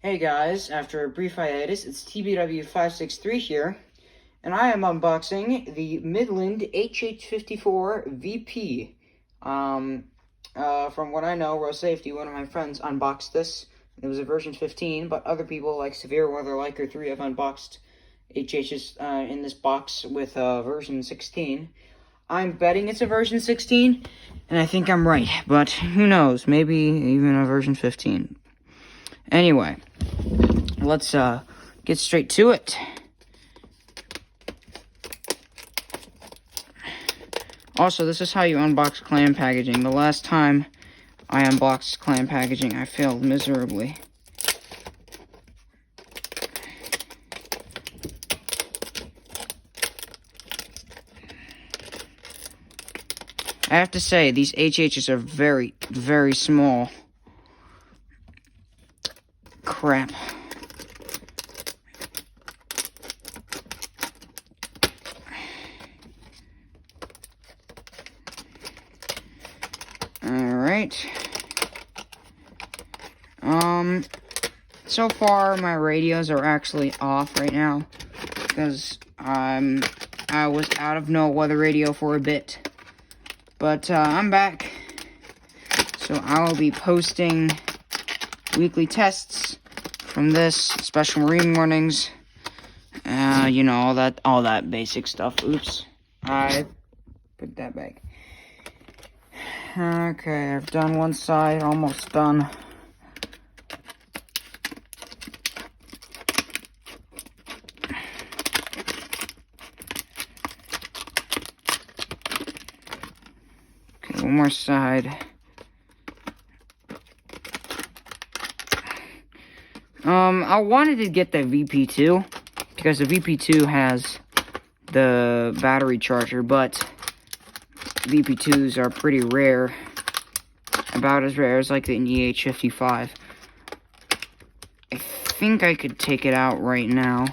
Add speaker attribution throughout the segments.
Speaker 1: Hey guys, after a brief hiatus, it's TBW563 here, and I am unboxing the Midland HH54VP. From what I know, Road Safety, one of my friends, unboxed this. It was a version 15, but other people like Severe Weather Liker 3 have unboxed HHs in this box with version 16. I'm betting it's a version 16, and I think I'm right, but who knows, maybe even a version 15. Anyway, let's get straight to it. Also, this is how you unbox clam packaging. The last time I unboxed clam packaging, I failed miserably. I have to say, these HHs are very, very small. Crap. Alright. So far my radios are actually off right now because I was out of no weather radio for a bit. But I'm back. So I will be posting weekly tests from this, special marine warnings, you know, all that basic stuff. Oops, I put that back. Okay, I've done one side, almost done. Okay, one more side. I wanted to get the VP2 because the VP2 has the battery charger, but VP2s are pretty rare, about as rare as like the HH55. I think I could take it out right now.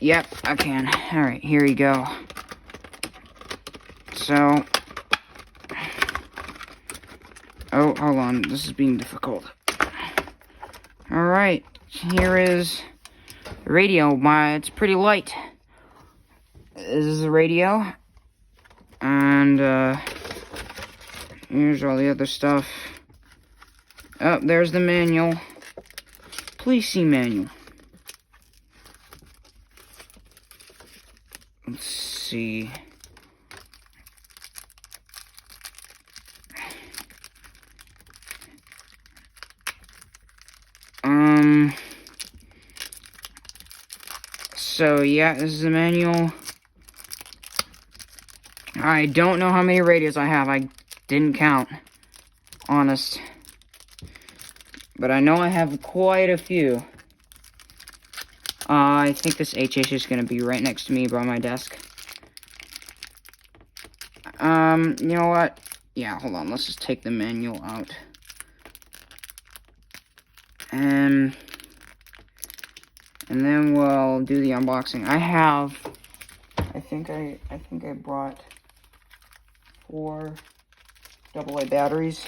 Speaker 1: Yep, I can. Alright, here we go. So, oh, hold on, this is being difficult. Alright, here is the radio. It's pretty light. This is the radio. And, here's all the other stuff. Oh, there's the manual. Please see manual. Let's see. So, yeah, this is the manual. I don't know how many radios I have. I didn't count. Honest. But I know I have quite a few. I think this HH is going to be right next to me by my desk. You know what? Yeah, hold on. Let's just take the manual out. And then we'll do the unboxing. I think I brought 4 AA batteries.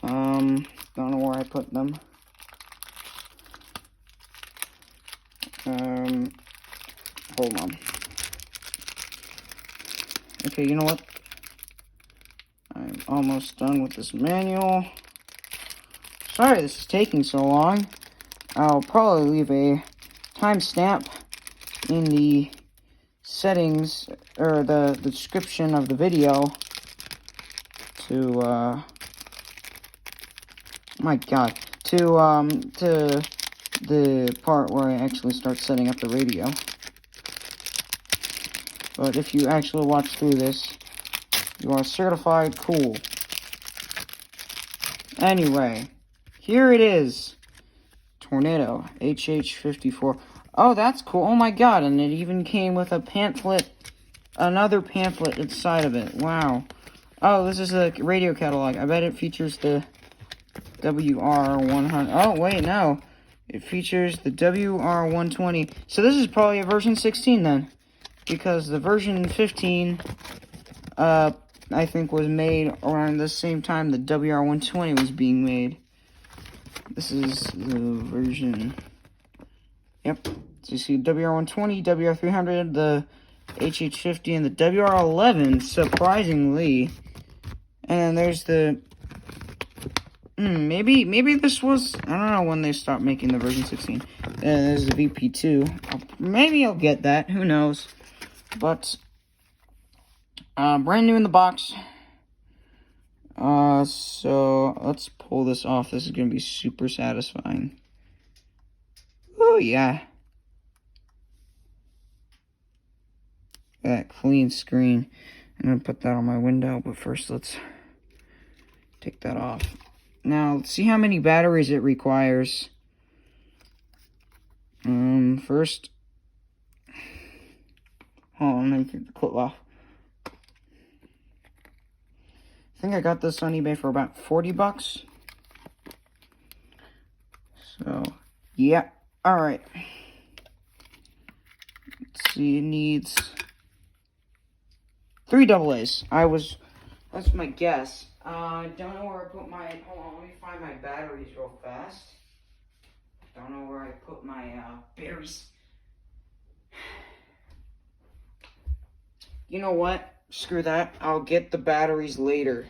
Speaker 1: Don't know where I put them. Hold on. Okay, you know what? I'm almost done with this manual. Sorry this is taking so long. I'll probably leave a timestamp in the settings, or the description of the video to, my god, to the part where I actually start setting up the radio. But if you actually watch through this, you are certified cool. Anyway, here it is. Tornado, HH54. Oh, that's cool. Oh my god, and it even came with a pamphlet, another pamphlet inside of it. Wow. Oh, this is a radio catalog. I bet it features the WR100. Oh, wait, no. It features the WR120. So this is probably a version 16 then. Because the version 15, I think was made around the same time the WR120 was being made. This is the version. Yep. So you see WR120, WR300, the HH50, and the WR11, surprisingly. And there's the... maybe this was... I don't know when they stopped making the version 16. There's the VP2. Maybe I'll get that. Who knows? But... brand new in the box. So let's pull this off. This is going to be super satisfying. Oh, yeah. That clean screen. I'm going to put that on my window, but first let's take that off. Now, let's see how many batteries it requires. First, hold on, let me take the clip off. I think I got this on eBay for about 40 bucks. So, yeah. Alright. Let's see, it needs 3 AA's. That's my guess. I don't know where I put my, hold on, let me find my batteries real fast. Don't know where I put my, batteries. You know what? Screw that. I'll get the batteries later.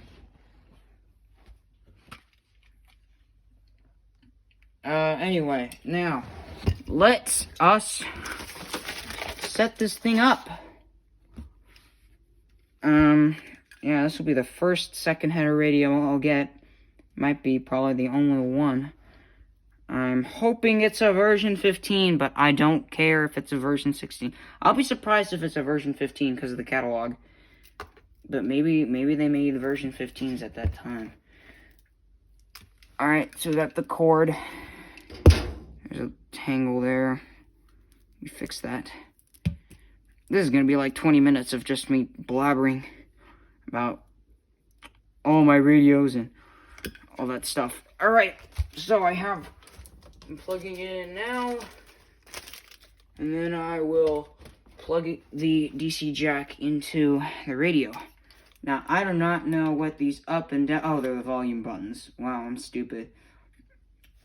Speaker 1: Anyway, now, let's us set this thing up. Yeah, this will be the first second header radio I'll get. Might be probably the only one. I'm hoping it's a version 15, but I don't care if it's a version 16. I'll be surprised if it's a version 15 because of the catalog. But maybe they made the version 15s at that time. Alright, so we got the cord. There's a tangle there. We fix that. This is going to be like 20 minutes of just me blabbering about all my radios and all that stuff. Alright, so I'm plugging it in now. And then I will plug the DC jack into the radio. Now, I do not know what these up and down... Oh, they're the volume buttons. Wow, I'm stupid.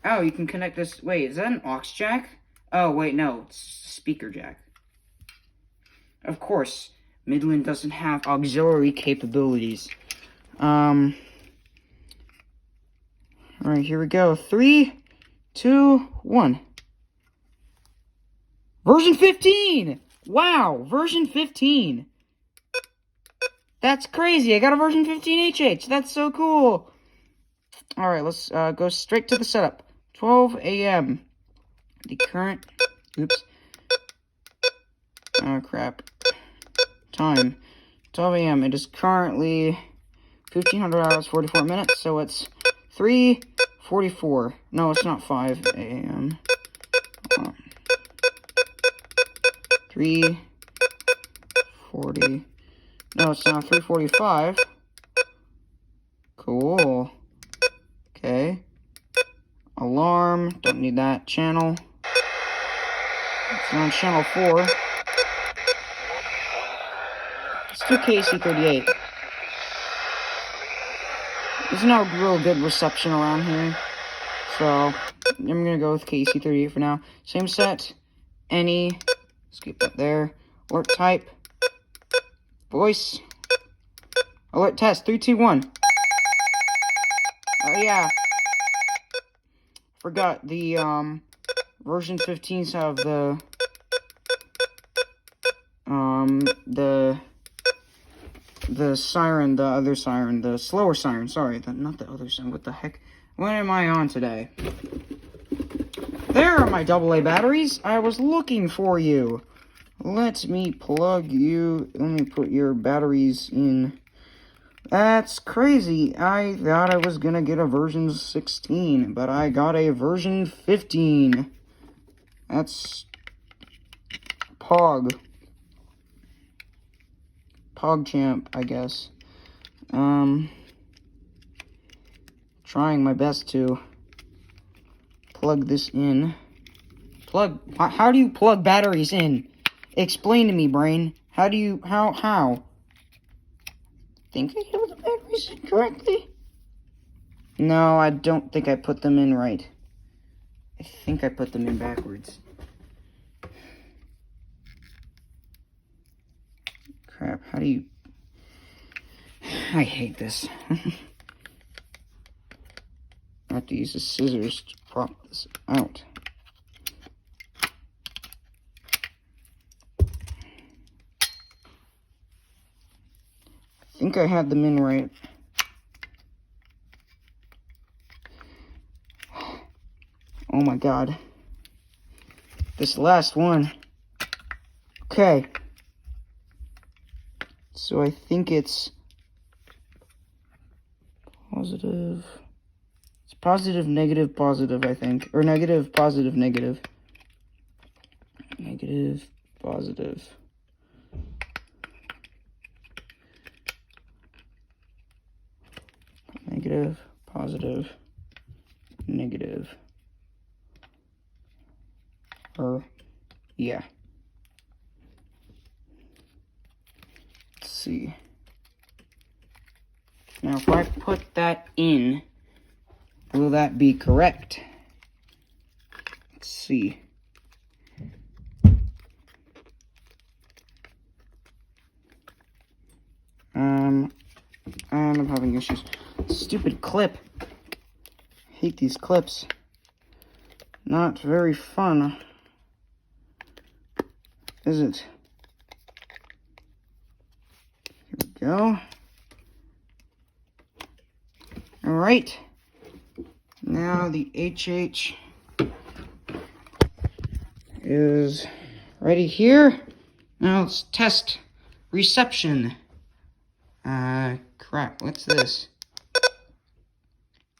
Speaker 1: Oh, you can connect this... Wait, is that an aux jack? Oh, wait, no. It's speaker jack. Of course, Midland doesn't have auxiliary capabilities. Alright, here we go. 3, 2, 1. Version 15! Wow, version 15. That's crazy. I got a version 15 HH. That's so cool. Alright, let's go straight to the setup. 12 a.m. The current... Oops. Oh, crap. Time. 12 a.m. It is currently 1,500 hours, 44 minutes, so it's 3:44. No, it's not 5 a.m. 3:40. No, it's not 3:45. Cool. Okay. Alarm. Don't need that. Channel. It's on channel 4. Let's do KC38. There's no real good reception around here. So, I'm gonna go with KC38 for now. Same set. Any. Let's keep that there. Alert type. Voice. Alert test. 3, 2, 1. Oh, yeah. Forgot the, version 15s have the siren, the other siren, the slower siren, sorry, not the other siren, what the heck, what am I on today? There are my AA batteries, I was looking for you. Let me plug you, let me put your batteries in. That's crazy, I thought I was gonna get a version 16, but I got a version 15. That's PogChamp, I guess. Trying my best to plug this in. How do you plug batteries in? Explain to me, brain. How? Think I have the batteries in correctly? No, I don't think I put them in right. I think I put them in backwards. Crap, how do you... I hate this. I have to use the scissors to prop this out. I think I had them in right. Oh my god. This last one. Okay. So I think it's positive. It's positive, negative, positive, I think. Or negative, positive, negative. Negative, positive. Negative, positive, negative. Or, yeah. Let's see. Now, if I put that in, will that be correct? Let's see. And I'm having issues. Stupid clip. Hate these clips. Not very fun, is it? Here we go. Alright. Now the HH is ready here. Now let's test reception. Crap, what's this?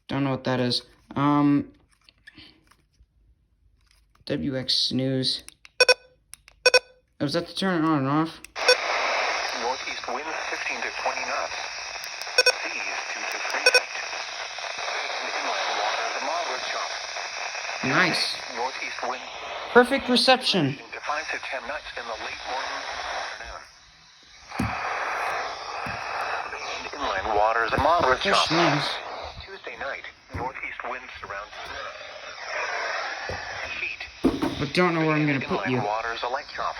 Speaker 1: Don't know what that is. WX snooze. Oh, is that to turn it on and off?
Speaker 2: Northeast wind 15 to 20 knots. Seas 2 to 3 feet. Inland waters a moderate chop.
Speaker 1: Nice.
Speaker 2: Northeast wind.
Speaker 1: Perfect reception.
Speaker 2: To 5 to 10 knots in the late morning and afternoon. Inland waters a moderate chop.
Speaker 1: Nice.
Speaker 2: Tuesday night, northeast winds around feet.
Speaker 1: But don't know where I'm gonna put you.
Speaker 2: Inland waters a light chop.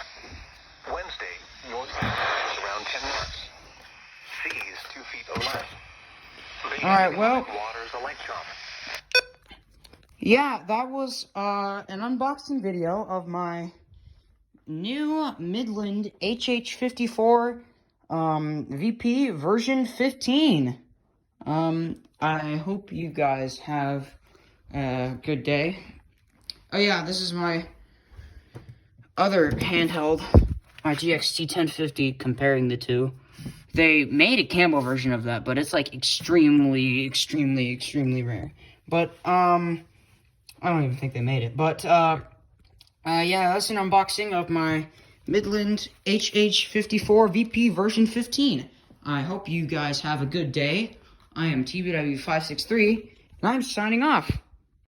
Speaker 2: Wednesday, northeast winds around 10 knots. Seas 2 feet or less.
Speaker 1: Alright, well.
Speaker 2: Waters a light chop.
Speaker 1: Yeah, that was an unboxing video of my new Midland HH54VP version 15. I hope you guys have a good day. Oh yeah, this is my other handheld, my GXT1050, comparing the two. They made a camo version of that, but it's like extremely rare. But, I don't even think they made it. But, yeah, that's an unboxing of my Midland HH54VP version 15. I hope you guys have a good day. I am TBW563, and I'm signing off.